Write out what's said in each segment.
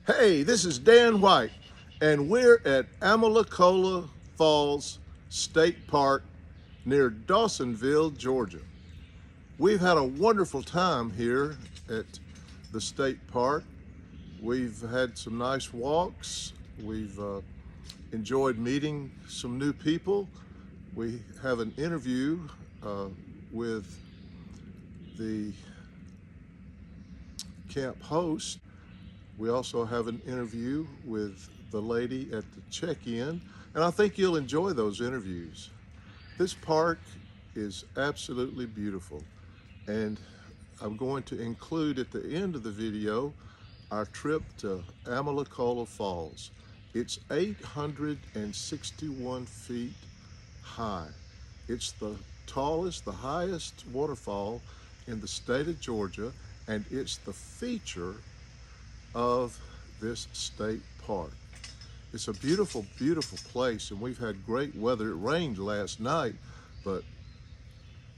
Hey, this is Dan White, and we're at Amicalola Falls State Park near Dawsonville, Georgia. We've had a wonderful time here at the state park. We've had some nice walks. We've enjoyed meeting some new people. We have an interview with the camp host. We also have an interview with the lady at the check-in, and I think you'll enjoy those interviews. This park is absolutely beautiful, and I'm going to include at the end of the video our trip to Amicalola Falls. It's 861 feet high. It's the tallest, the highest waterfall in the state of Georgia, and it's the feature of this state park. It's a beautiful, beautiful place, and we've had great weather. It rained last night, but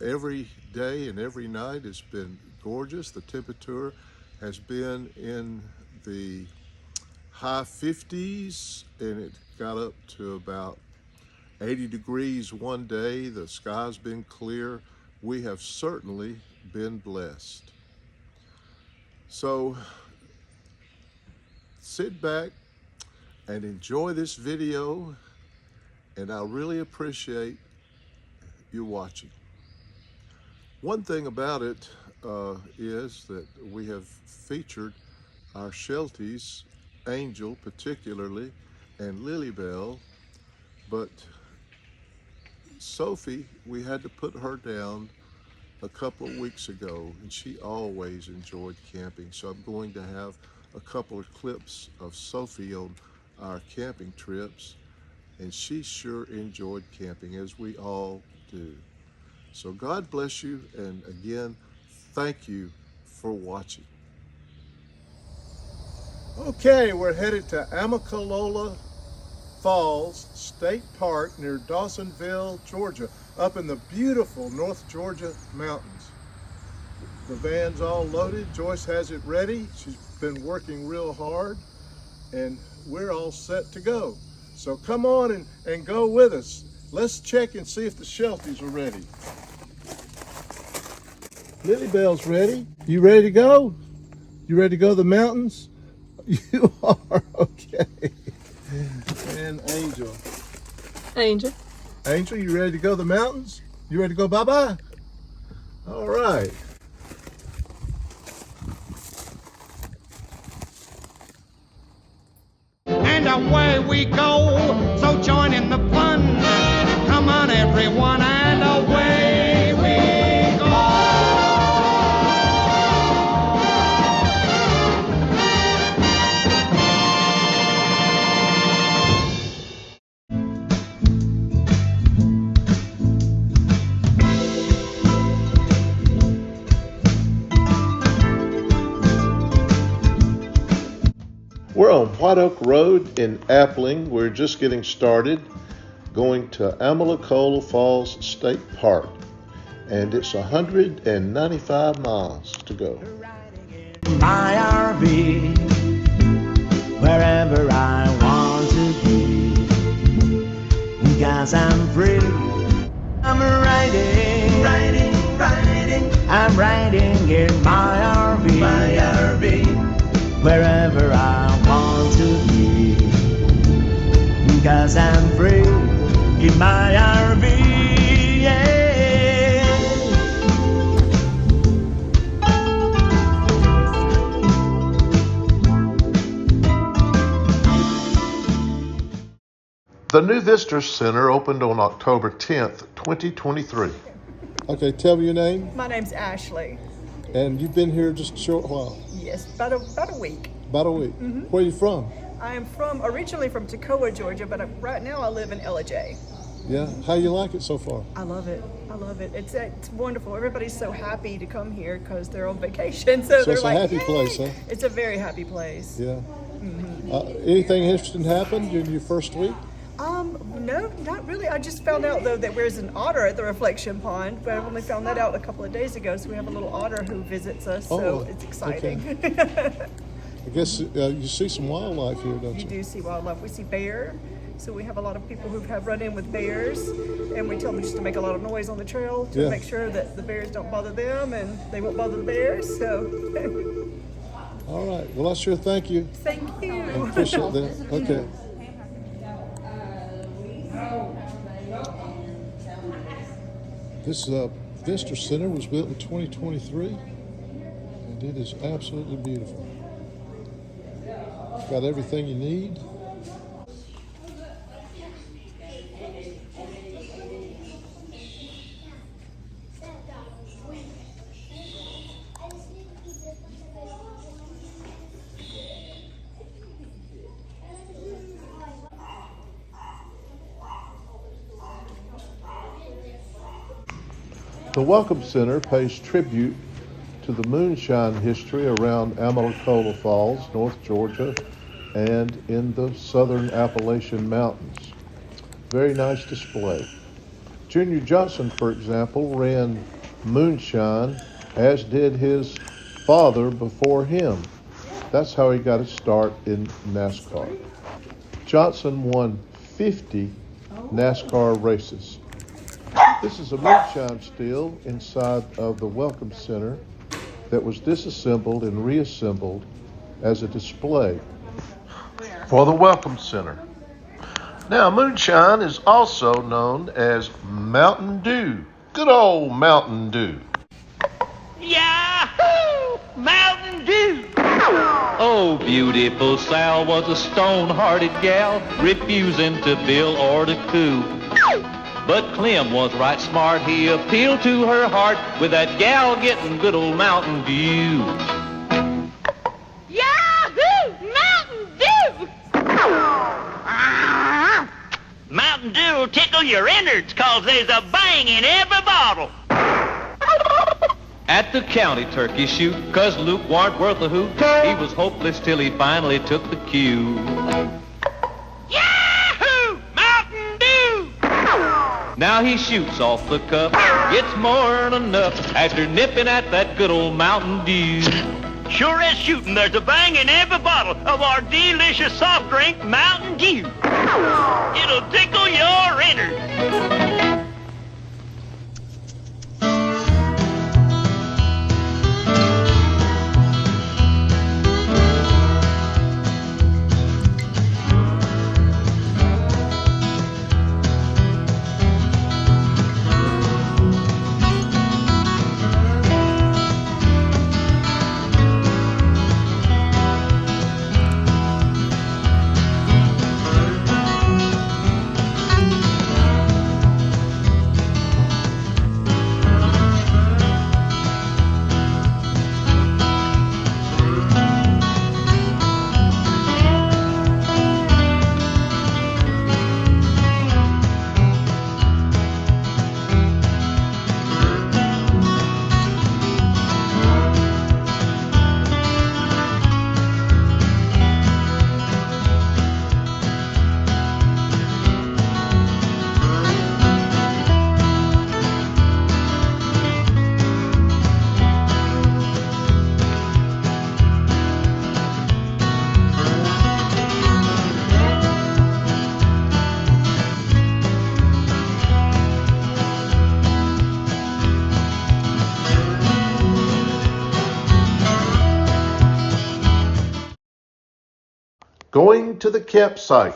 every day and every night it's been gorgeous. The temperature has been in the high 50s, and it got up to about 80 degrees one day. The sky's been clear. We have certainly been blessed. So sit back and enjoy this video, and I really appreciate you watching. One thing about it is that we have featured our Shelties, Angel particularly, and Lilybell, but Sophie, we had to put her down a couple of weeks ago, and she always enjoyed camping, so I'm going to have a couple of clips of Sophie on our camping trips, and she sure enjoyed camping, as we all do. So God bless you, and again, thank you for watching. Okay, we're headed to Amicalola Falls State Park near Dawsonville, Georgia, up in the beautiful North Georgia mountains. The van's all loaded. Joyce has it ready. She's been working real hard, and we're all set to go. So come on and go with us. Let's check and see if the Shelties are ready. Lilybell's ready. You ready to go? You ready to go to the mountains? You are, okay. And Angel. Angel, you ready to go to the mountains? You ready to go bye-bye? All right. And away we go, so join in the fun. Come on everyone, and away we go. We're on White Oak Road in Appling. We're just getting started, going to Amicalola Falls State Park, and it's 195 miles to go. My RV, wherever I want to be, because I'm free. I'm riding, I'm riding in my RV, wherever I want to be, because I'm free in my RV, yeah. The new Visitor Center opened on October 10th, 2023. Okay, tell me your name. my name's Ashley. And you've been here just a short while. Yes, about a week. About a week. Mm-hmm. Where are you from? I am originally from Toccoa, Georgia, but right now I live in LJ. Yeah. How you like it so far? I love it. It's wonderful. Everybody's so happy to come here because they're on vacation. So they're it's like, a happy yay! place, huh? It's a very happy place. Yeah. Anything interesting happened in your first week? No, not really. I just found out though that there's an otter at the reflection pond, but I only found that out a couple of days ago. So we have a little otter who visits us, so it's exciting. Okay. I guess you see some wildlife here, don't You you? do see wildlife. We see bear. So we have a lot of people who have run in with bears, and we tell them just to make a lot of noise on the trail to Yeah. make sure that the bears don't bother them and they won't bother the bears. So All right. Well, I sure thank you. thank you. Appreciate that. Okay. This visitor center was built in 2023, and it is absolutely beautiful. Got everything you need. The Welcome Center pays tribute to the moonshine history around Amicalola Falls, North Georgia, and in the southern Appalachian Mountains. Very nice display. Junior Johnson, for example, ran moonshine, as did his father before him. That's how he got his start in NASCAR. Johnson won 50 NASCAR races. This is a moonshine still inside of the Welcome Center that was disassembled and reassembled as a display for the Welcome Center. Now, moonshine is also known as Mountain Dew. Good old Mountain Dew. Yahoo! Mountain Dew! Oh, beautiful Sal was a stone-hearted gal, refusing to bill or to coo. But Clem was right smart, he appealed to her heart with that gal getting good old Mountain Dew. Yahoo! Mountain Dew! Mountain Dew will tickle your innards, 'cause there's a bang in every bottle. At the county turkey shoot, 'cause Luke warn't worth a hoot, he was hopeless till he finally took the cue. Yahoo! Mountain Dew! Now he shoots off the cuff, gets more'n enough after nipping at that good old Mountain Dew. Sure as shooting, there's a bang in every bottle of our delicious soft drink, Mountain Dew. It'll tickle your innards. Going to the campsite.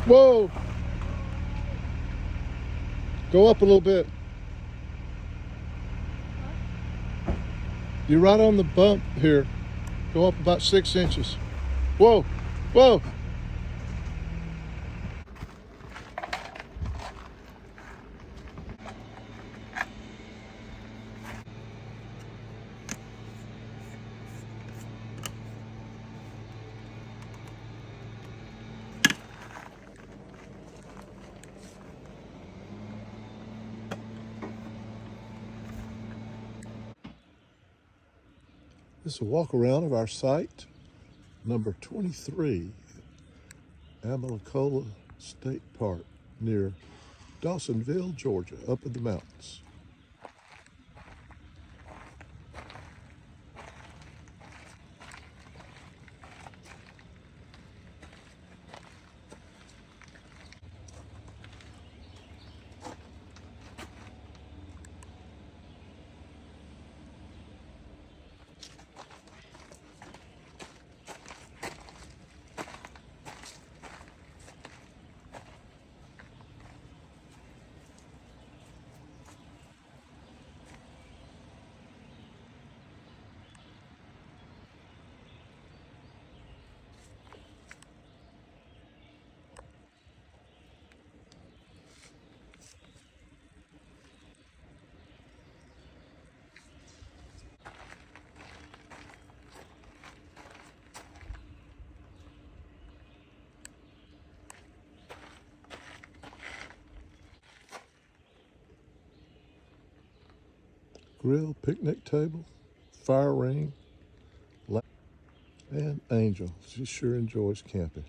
Whoa! Go up a little bit. You're right on the bump here. Go up about 6 inches. Whoa! Whoa! This is a walk around of our site, number 23, Amicalola State Park, near Dawsonville, Georgia, up in the mountains. Grill, picnic table, fire ring, and Angel. She sure enjoys camping.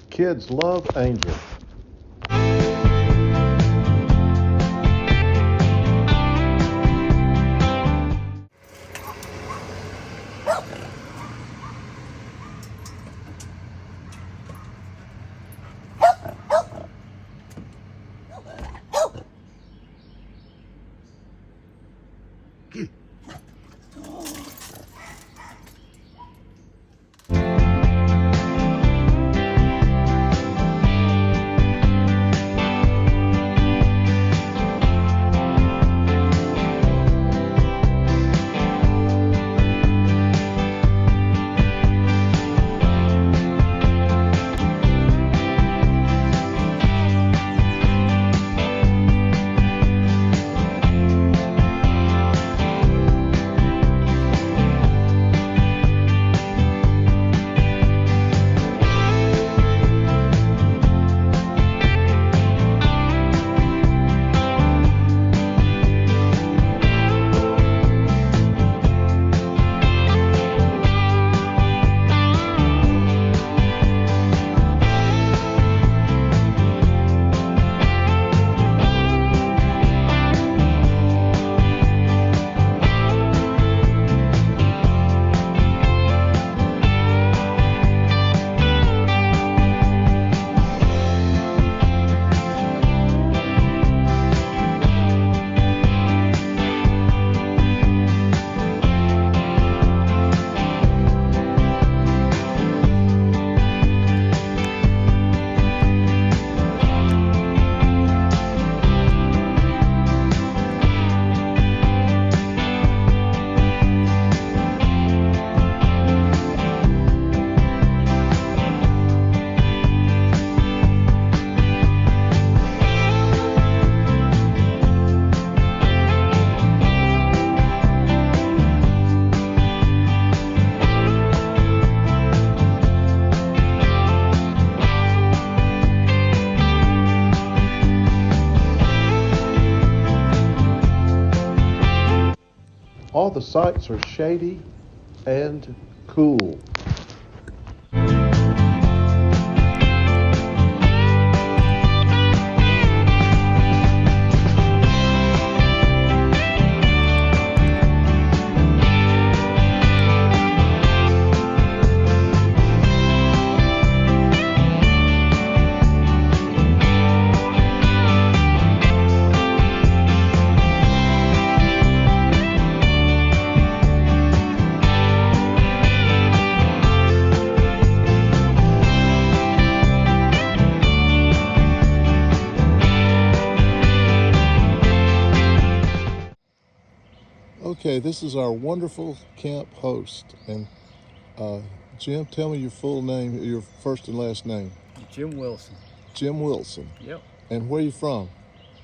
Kids love Angel. the sights are shady and cool. Okay, this is our wonderful camp host. And Jim, tell me your full name, your first and last name. Jim Wilson. Jim Wilson. Yep. And where are you from?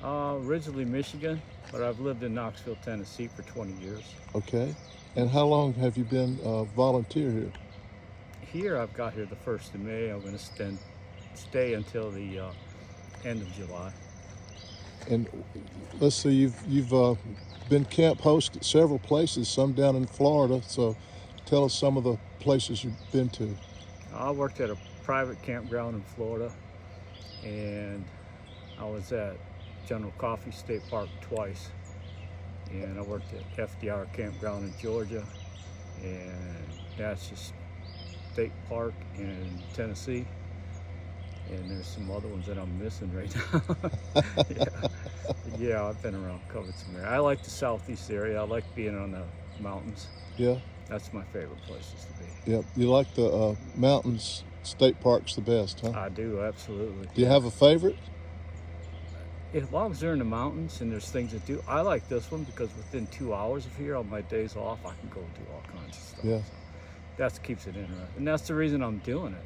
Originally Michigan, but I've lived in Knoxville, Tennessee for 20 years. Okay. And how long have you been a volunteer here? Here, I've got here the 1st of May. I'm going to stay until the end of July. And let's see, you've been camp host at several places, some down in Florida. So tell us some of the places you've been to. I worked at a private campground in Florida, and I was at General Coffee State Park twice, and I worked at FDR campground in Georgia, and Natchez State Park in Tennessee, and there's some other ones that I'm missing right now. Yeah, I've been around, covered some area. I like the southeast area. I like being on the mountains. Yeah. That's my favorite places to be. Yep. You like the mountains, state parks the best, huh? I do, absolutely. Do you have a favorite? As long as they're in the mountains and there's things to do, I like this one because within 2 hours of here, on my days off, I can go do all kinds of stuff. Yeah. So that keeps it interesting. And that's the reason I'm doing it.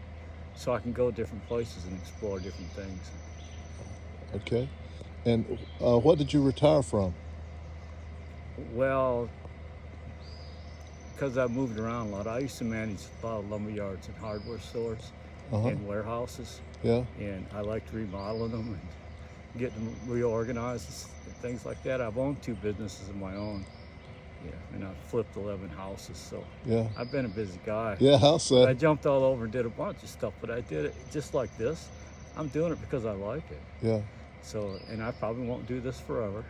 So I can go different places and explore different things. Okay. And what did you retire from? Well, because I moved around a lot, I used to manage a lot of lumber yards and hardware stores and warehouses. Yeah. And I liked remodeling them and getting them reorganized and things like that. I've owned 2 businesses of my own. Yeah, and I've flipped 11 houses, so yeah, I've been a busy guy. Yeah, I'll say. I jumped all over and did a bunch of stuff, but I did it just like this. I'm doing it because I like it. Yeah. So, and I probably won't do this forever.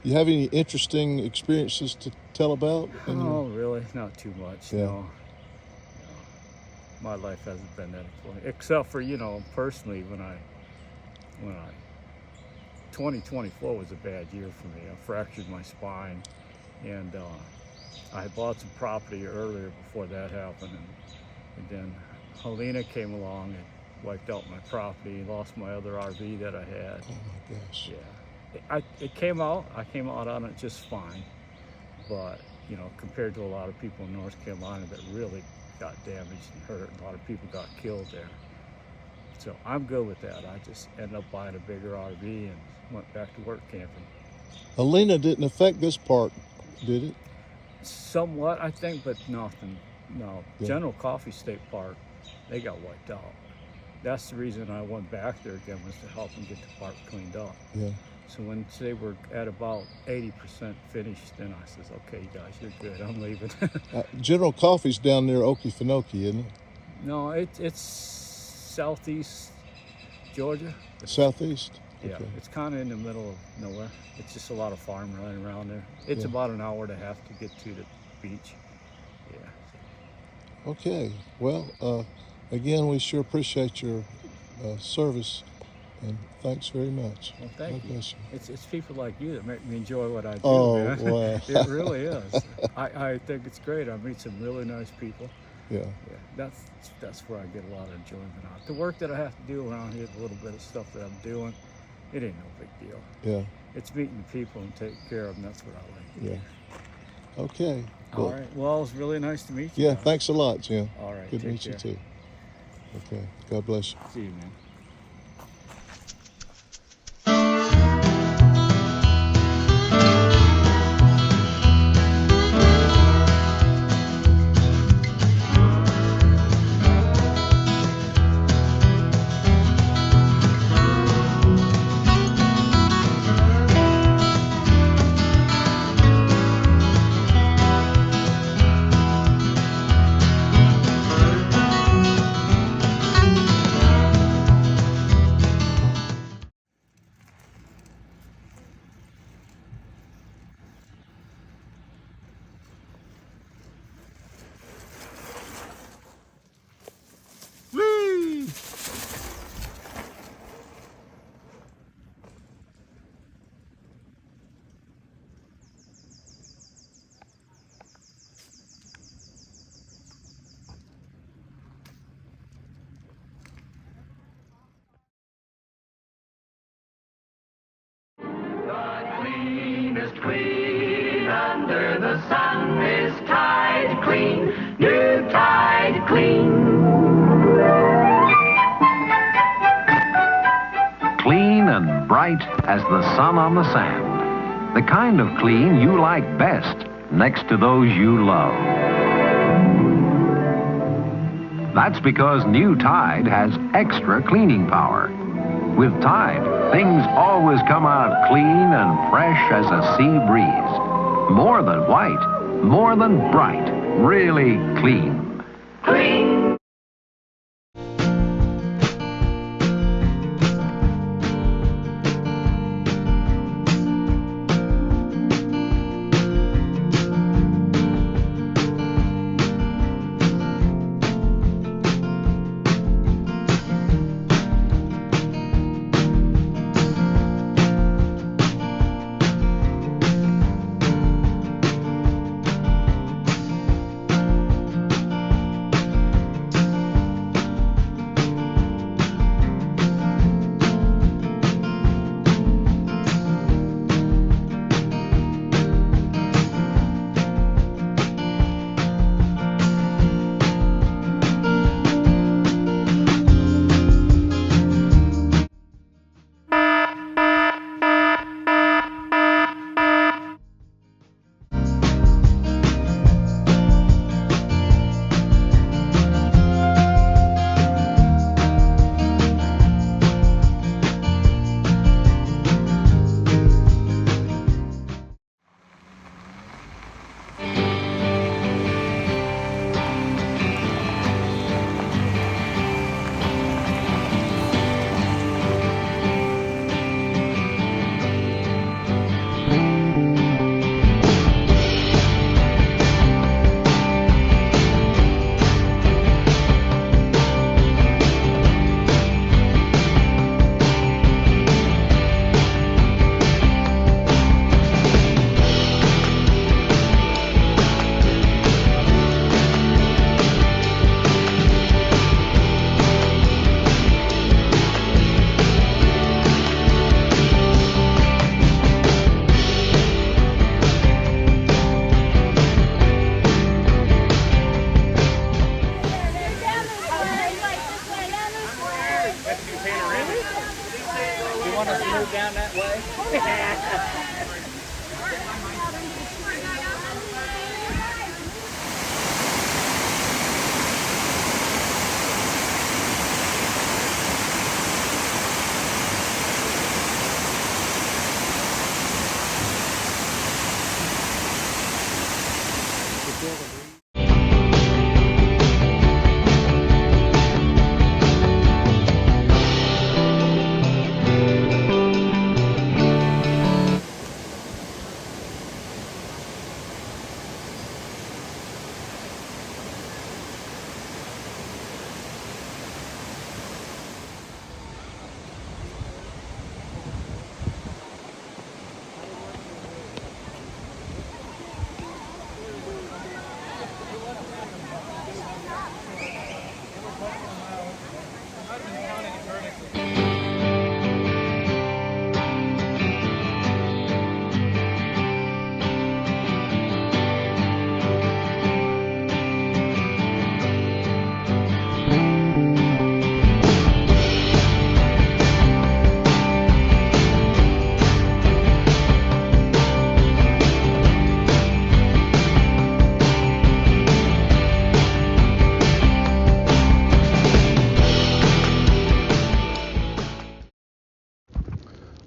You have any interesting experiences to tell about? Oh, really? Not too much. Yeah. No. My life hasn't been that important, except for, personally, when I 2024 was a bad year for me. I fractured my spine, and I had bought some property earlier before that happened, and then Helena came along and wiped out my property, lost my other RV that I had. Oh my gosh. Yeah, I came out on it just fine, but compared to a lot of people in North Carolina that really got damaged and hurt, a lot of people got killed there. So I'm good with that. I just ended up buying a bigger RV and went back to work camping. Helena didn't affect this park, did it? Somewhat, I think, but nothing. No. Yeah. General Coffee State Park, they got wiped out. That's the reason I went back there again, was to help them get the park cleaned up. Yeah. So when they were at about 80% finished, then I says, okay, guys, you're good. I'm leaving. General Coffee's down near Okefenokee, isn't it? No, it's southeast Georgia. Southeast? Yeah, Okay. it's kind of in the middle of nowhere. It's just a lot of farmland around there. It's Yeah. about an hour and a half to get to the beach. Yeah. Okay. Well, again, we sure appreciate your service, and thanks very much. Well, thank God you. bless you. It's people like you that make me enjoy what I do, Oh, man. wow. It really is. I think it's great. I meet some really nice people. Yeah. Yeah, that's where I get a lot of enjoyment out. The work that I have to do around here, the little bit of stuff that I'm doing, it ain't no big deal. Yeah. It's meeting the people and taking care of them. That's what I like to do. Yeah. Okay. All right. Well, it was really nice to meet you. Yeah. guys. Thanks a lot, Jim. All right. Good to take meet you care. too. Okay. God bless you. See you, man. bright as the sun on the sand. The kind of clean you like best next to those you love. That's because new Tide has extra cleaning power. With Tide, things always come out clean and fresh as a sea breeze. More than white, more than bright, really clean. Clean!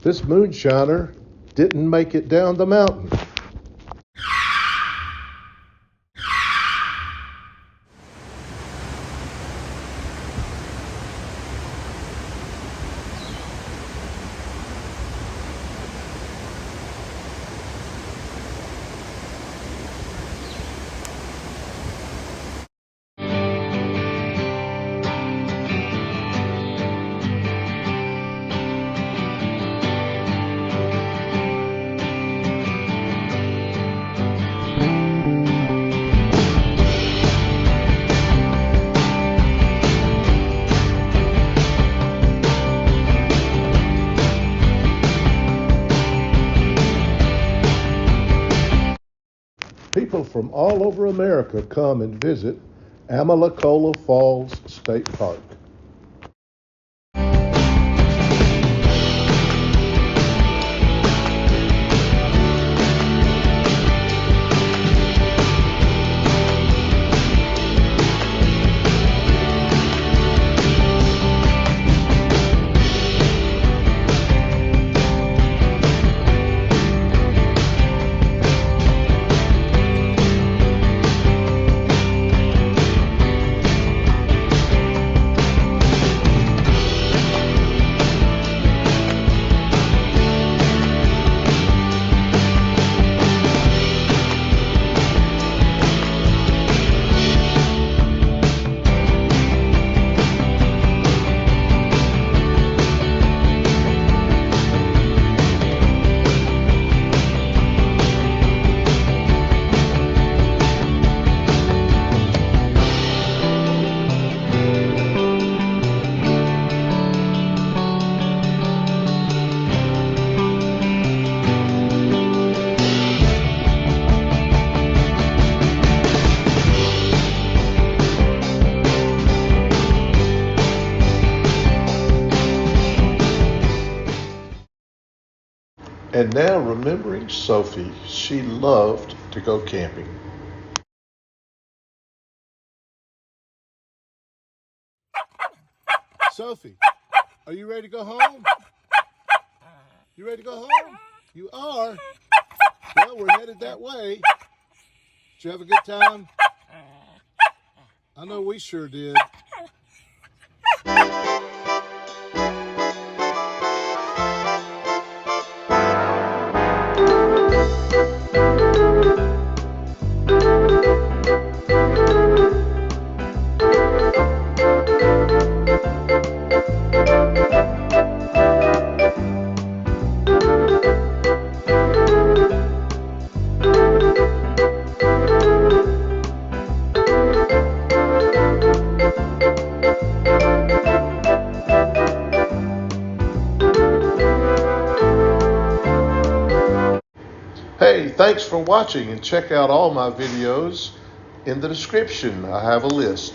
This moonshiner didn't make it down the mountain. People from all over America come and visit Amicalola Falls State Park. And now remembering Sophie, she loved to go camping. Sophie, are you ready to go home? You ready to go home? You are? Well, we're headed that way. Did you have a good time? I know we sure did. Hey, thanks for watching, and check out all my videos in the description. I have a list.